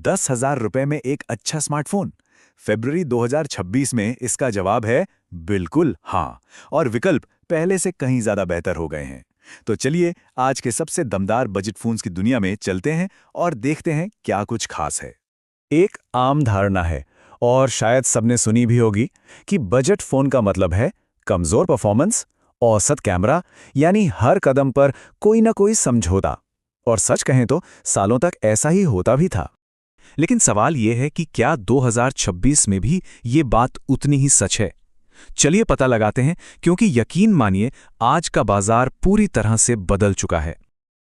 10,000 रुपए में एक अच्छा स्मार्टफोन? फरवरी 2026 में इसका जवाब है बिल्कुल हाँ, और विकल्प पहले से कहीं ज्यादा बेहतर हो गए हैं। तो चलिए आज के सबसे दमदार बजट फोन्स की दुनिया में चलते हैं और देखते हैं क्या कुछ खास है। एक आम धारणा है, और शायद सबने सुनी भी होगी, कि बजट फोन का मतलब है कमजोर परफॉर्मेंस, औसत कैमरा, यानी हर कदम पर कोई ना कोई समझौता। और सच कहें तो सालों तक ऐसा ही होता भी था। लेकिन सवाल यह है कि क्या 2026 में भी ये बात उतनी ही सच है? चलिए पता लगाते हैं, क्योंकि यकीन मानिए आज का बाजार पूरी तरह से बदल चुका है।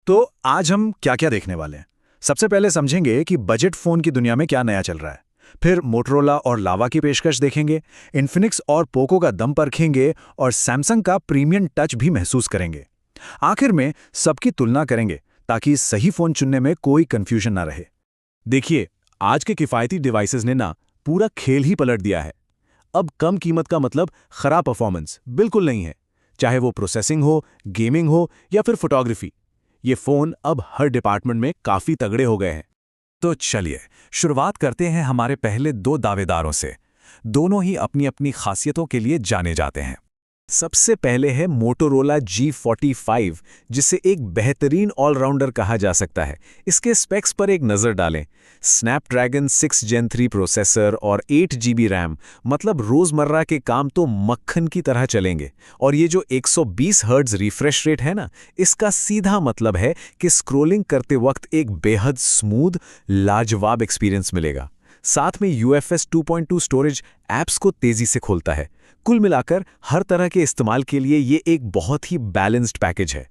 तो आज हम क्या-क्या देखने वाले हैं? सबसे पहले समझेंगे कि बजट फोन की दुनिया में क्या नया चल रहा है। फिर मोटरोला और लावा की पेशकश देखेंगे, इन्फिनिक्स और पोको का दम परखेंगे और सैमसंग का प्रीमियम टच भी महसूस करेंगे। आखिर में सबकी तुलना करेंगे ताकि सही फोन चुनने में कोई कंफ्यूजन ना रहे। देखिए, आज के किफायती डिवाइसेस ने ना पूरा खेल ही पलट दिया है। अब कम कीमत का मतलब खराब परफॉर्मेंस बिल्कुल नहीं है, चाहे वो प्रोसेसिंग हो, गेमिंग हो या फिर फोटोग्राफी। ये फोन अब हर डिपार्टमेंट में काफी तगड़े हो गए हैं। तो चलिए शुरुआत करते हैं हमारे पहले दो दावेदारों से। दोनों ही अपनी अपनी खासियतों के लिए जाने जाते हैं। सबसे पहले है मोटोरोला G45, जिसे एक बेहतरीन ऑलराउंडर कहा जा सकता है। इसके स्पेक्स पर एक नज़र डालें। स्नैपड्रैगन 6 Gen 3 प्रोसेसर और 8 GB रैम, मतलब रोज़मर्रा के काम तो मक्खन की तरह चलेंगे। और ये जो 120 हर्ट्ज रिफ्रेश रेट है ना, इसका सीधा मतलब है कि स्क्रोलिंग करते वक्त एक बेहद स्मूथ, लाजवाब एक्सपीरियंस मिलेगा। साथ में UFS 2.2 स्टोरेज ऐप्स को तेज़ी से खोलता है। कुल मिलाकर हर तरह के इस्तेमाल के लिए ये एक बहुत ही बैलेंस्ड पैकेज है।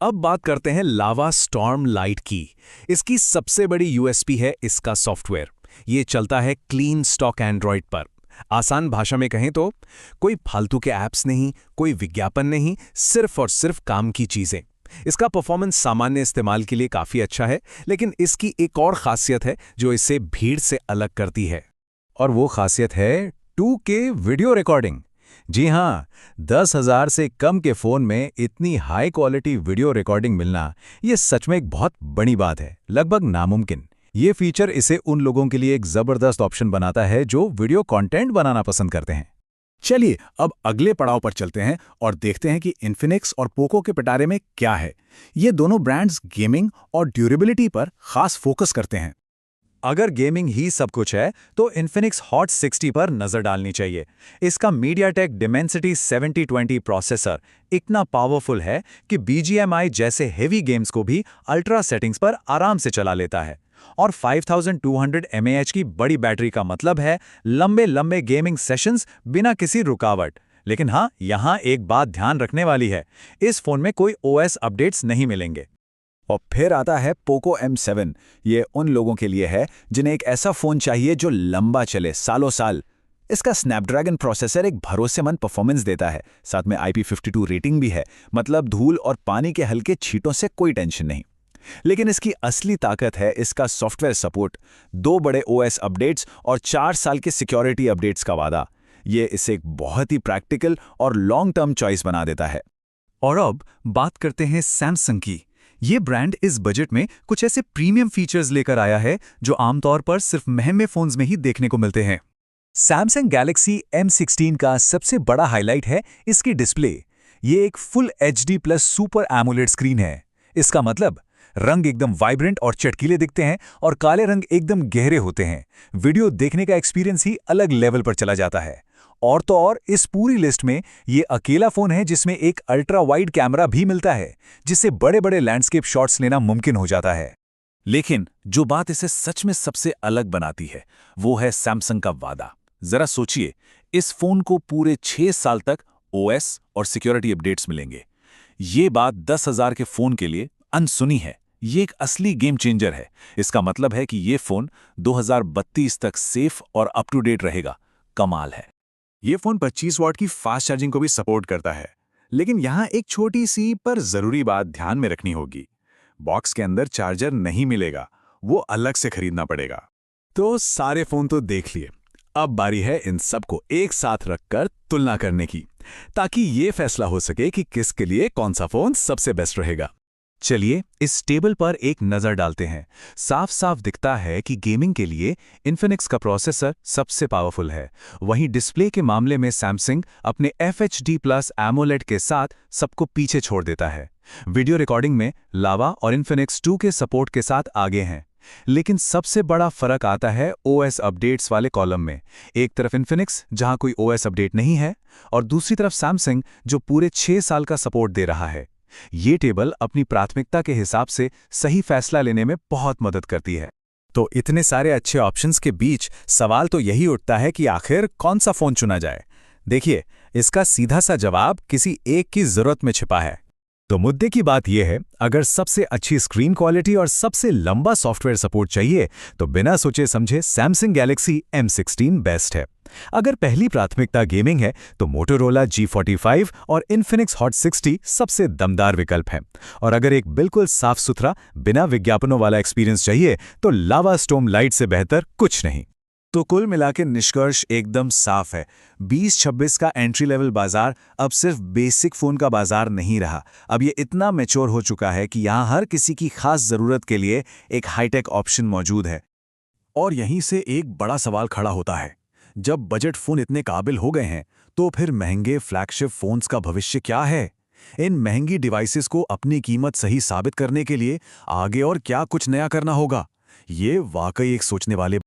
अब बात करते हैं लावा स्टॉर्म लाइट की। इसकी सबसे बड़ी यूएसपी है इसका सॉफ्टवेयर। ये चलता है क्लीन स्टॉक एंड्रॉयड पर। आसान भाषा में कहें तो कोई फालतू के ऐप्स नहीं, कोई विज्ञापन नहीं, सिर्फ और सिर्फ काम की चीजें। इसका परफॉर्मेंस सामान्य इस्तेमाल के लिए काफ़ी अच्छा है, लेकिन इसकी एक और खासियत है जो इसे भीड़ से अलग करती है। और वो खासियत है 2K वीडियो रिकॉर्डिंग। जी हाँ, 10,000 से कम के फ़ोन में इतनी हाई क्वालिटी वीडियो रिकॉर्डिंग मिलना, ये सच में एक बहुत बड़ी बात है, लगभग नामुमकिन। ये फीचर इसे उन लोगों के लिए एक ज़बरदस्त ऑप्शन बनाता है जो वीडियो कंटेंट बनाना पसंद करते हैं। चलिए अब अगले पड़ाव पर चलते हैं और देखते हैं कि इन्फिनिक्स और पोको के पिटारे में क्या है। ये दोनों ब्रांड्स गेमिंग और ड्यूरेबिलिटी पर खास फोकस करते हैं। अगर गेमिंग ही सब कुछ है तो इन्फिनिक्स हॉट 60 पर नजर डालनी चाहिए। इसका MediaTek Dimensity 7020 प्रोसेसर इतना पावरफुल है कि BGMI जैसे हेवी गेम्स को भी अल्ट्रा सेटिंग्स पर आराम से चला लेता है। और 5200 mAh की बड़ी बैटरी का मतलब है लंबे लंबे गेमिंग सेशंस बिना किसी रुकावट। लेकिन हाँ, यहाँ एक बात ध्यान रखने वाली है, इस फोन में कोई OS अपडेट्स नहीं मिलेंगे। और फिर आता है पोको M7। ये उन लोगों के लिए है जिन्हें एक ऐसा फोन चाहिए जो लंबा चले, सालों साल। इसका स्नैपड्रैगन प्रोसेसर एक भरोसेमंद परफॉर्मेंस देता है, साथ में IP52 रेटिंग भी है, मतलब धूल और पानी के हल्के छींटों से कोई टेंशन नहीं। लेकिन इसकी असली ताकत है इसका सॉफ्टवेयर सपोर्ट, 2 बड़े OS अपडेट्स और 4 साल के सिक्योरिटी अपडेट्स का वादा। ये इसे एक बहुत ही प्रैक्टिकल और लॉन्ग टर्म चॉइस बना देता है। और अब बात करते हैं सैमसंग की। ये ब्रांड इस बजट में कुछ ऐसे प्रीमियम फीचर्स लेकर आया है जो आमतौर पर सिर्फ महंगे फोन्स में ही देखने को मिलते हैं। सैमसंग गैलेक्सी M16 का सबसे बड़ा हाईलाइट है इसकी डिस्प्ले। ये एक full HD+ super AMOLED screen है। इसका मतलब रंग एकदम वाइब्रेंट और चटकीले दिखते हैं और काले रंग एकदम गहरे होते हैं। वीडियो देखने का एक्सपीरियंस ही अलग लेवल पर चला जाता है। और तो और इस पूरी लिस्ट में ये अकेला फोन है जिसमें एक अल्ट्रा वाइड कैमरा भी मिलता है, जिससे बड़े बड़े लैंडस्केप शॉट्स लेना मुमकिन हो जाता है। लेकिन जो बात इसे सच में सबसे अलग बनाती है वो है सैमसंग का वादा। जरा सोचिए, इस फोन को पूरे 6 साल तक OS और सिक्योरिटी अपडेट्स मिलेंगे। ये बात 10,000 के फोन के लिए अनसुनी है। ये एक असली गेम चेंजर है। इसका मतलब है कि ये फोन 2032 तक सेफ और अप टू डेट रहेगा। कमाल है। ये फोन 25 वॉट की फास्ट चार्जिंग को भी सपोर्ट करता है। लेकिन यहाँ एक छोटी सी पर जरूरी बात ध्यान में रखनी होगी। बॉक्स के अंदर चार्जर नहीं मिलेगा, वो अलग से खरीदना पड़ेगा। तो सारे फोन तो देख लिए, अब बारी है इन सबको एक साथ रखकर तुलना करने की, ताकि ये फैसला हो सके कि किसके लिए कौन सा फोन सबसे बेस्ट रहेगा। चलिए इस टेबल पर एक नज़र डालते हैं। साफ साफ दिखता है कि गेमिंग के लिए इन्फिनिक्स का प्रोसेसर सबसे पावरफुल है। वहीं डिस्प्ले के मामले में सैमसंग अपने FHD प्लस एमोलेड के साथ सबको पीछे छोड़ देता है। वीडियो रिकॉर्डिंग में लावा और इन्फिनिक्स 2 के सपोर्ट के साथ आगे हैं। लेकिन सबसे बड़ा फर्क आता है OS अपडेट्स वाले कॉलम में। एक तरफ इन्फिनिक्स जहां कोई OS अपडेट नहीं है और दूसरी तरफ सैमसंग जो पूरे 6 साल का सपोर्ट दे रहा है। ये टेबल अपनी प्राथमिकता के हिसाब से सही फैसला लेने में बहुत मदद करती है। तो इतने सारे अच्छे ऑप्शंस के बीच सवाल तो यही उठता है कि आखिर कौन सा फोन चुना जाए। देखिए, इसका सीधा सा जवाब किसी एक की जरूरत में छिपा है। तो मुद्दे की बात यह है, अगर सबसे अच्छी स्क्रीन क्वालिटी और सबसे लंबा सॉफ्टवेयर सपोर्ट चाहिए तो बिना सोचे समझे सैमसंग गैलेक्सी M16 बेस्ट है। अगर पहली प्राथमिकता गेमिंग है तो मोटोरोला G45 और इन्फिनिक्स हॉट 60 सबसे दमदार विकल्प हैं। और अगर एक बिल्कुल साफ सुथरा बिना विज्ञापनों वाला एक्सपीरियंस चाहिए तो लावा स्टॉर्म लाइट से बेहतर कुछ नहीं। तो कुल मिलाकर निष्कर्ष एकदम साफ है। 2026 का एंट्री लेवल बाजार अब सिर्फ बेसिक फोन का बाजार नहीं रहा। अब ये इतना मैच्योर हो चुका है कि यहाँ हर किसी की खास जरूरत के लिए एक हाईटेक ऑप्शन मौजूद है। और यहीं से एक बड़ा सवाल खड़ा होता है, जब बजट फोन इतने काबिल हो गए हैं तो फिर महंगे फ्लैगशिप फोन्स का भविष्य क्या है? इन महंगी डिवाइसेस को अपनी कीमत सही साबित करने के लिए आगे और क्या कुछ नया करना होगा? ये वाकई एक सोचने वाले